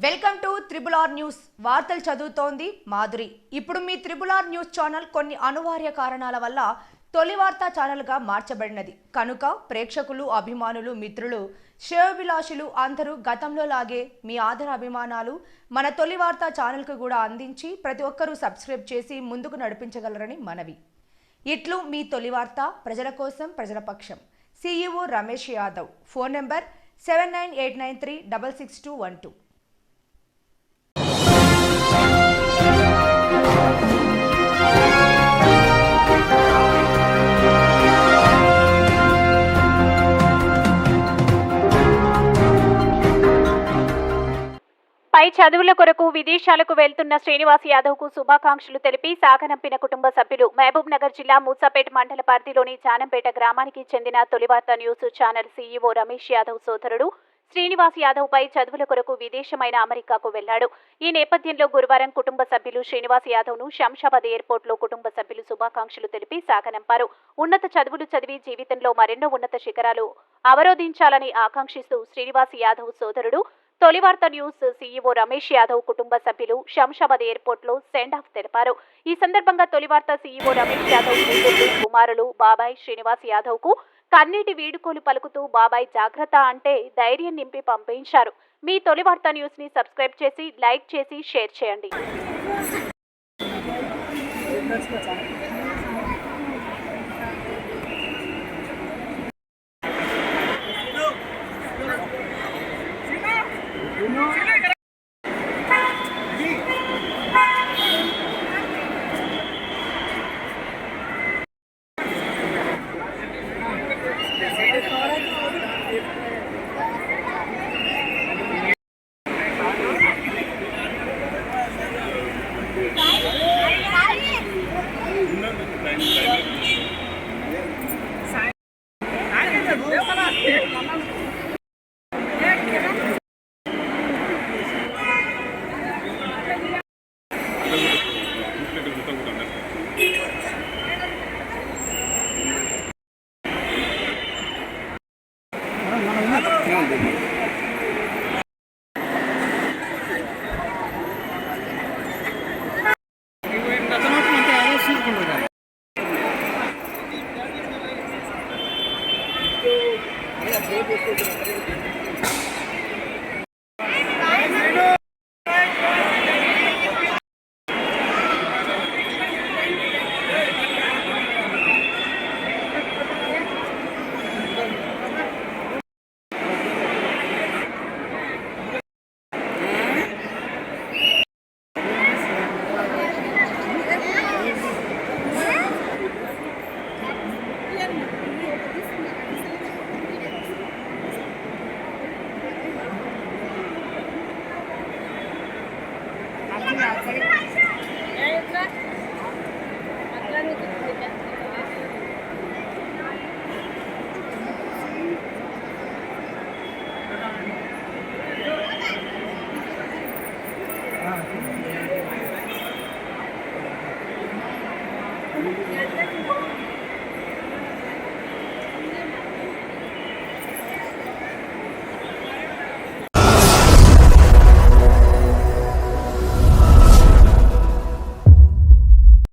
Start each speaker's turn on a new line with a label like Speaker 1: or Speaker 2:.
Speaker 1: Welcome to triple R news. వార్తలు చదువుతోంది మాధురి. ఇప్పుడు మీ త్రిబుల్ ఆర్ న్యూస్ ఛానల్ కొన్ని అనివార్య కారణాల వల్ల తొలి వార్తా ఛానల్గా మార్చబడినది కనుక ప్రేక్షకులు, అభిమానులు, మిత్రులు, శ్రేయోభిలాషులు అందరూ గతంలో లాగే మీ ఆదర అభిమానాలు మన తొలి వార్తా ఛానల్కు కూడా అందించి ప్రతి ఒక్కరూ సబ్స్క్రైబ్ చేసి ముందుకు నడిపించగలరని మనవి. ఇట్లు మీ తొలి వార్త, ప్రజల కోసం, ప్రజల పక్షం. CEO Ramesh Yadav. Phone number 7989366212.
Speaker 2: పై చదువుల కొరకు విదేశాలకు వెళ్తున్న శ్రీనివాస్ యాదవ్ కు శుభాకాంక్షలు తెలిపి సాగనంపిన కుటుంబ సభ్యులు. మహబూబ్ నగర్ జిల్లా మూసాపేట మండల పరిధిలోని జానంపేట గ్రామానికి చెందిన Tolivartha news channel CEO Ramesh Yadav సోదరుడు శ్రీనివాస్ యాదవ్ పై చదువుల కొరకు విదేశమైన అమెరికాకు వెళ్లాడు. ఈ నేపథ్యంలో గురువారం కుటుంబ సభ్యులు శ్రీనివాస్ యాదవ్ ను శంషాబాద్ ఎయిర్పోర్ట్ లో కుటుంబ సభ్యులు శుభాకాంక్షలు తెలిపి సాగనంపారు. ఉన్నత చదువులు చదివి జీవితంలో మరెన్నో ఉన్నత శిఖరాలు అవరోధించాలని ఆకాంక్షిస్తూ శ్రీనివాస్ యాదవ్ సోదరుడు తొలివార్త న్యూస్ CEO రమేష్ యాదవ్ కుటుంబ సభ్యులు శంషాబాద్ ఎయిర్పోర్ట్ లో సెండ్ ఆఫ్ తెలిపారు. ఈ సందర్భంగా తొలివార్త CEO రమేష్ యాదవ్ కూతుళ్లు, కుమారులు బాబాయ్ శ్రీనివాస్ యాదవ్ కు కన్నీటి వీడుకోలు పలుకుతూ బాబాయ్ జాగ్రత్త అంటే ధైర్యం నింపి పంపించారు. మీ తొలివార్త న్యూస్ ని సబ్స్క్రైబ్ చేసి, లైక్ చేసి, షేర్ చేయండి.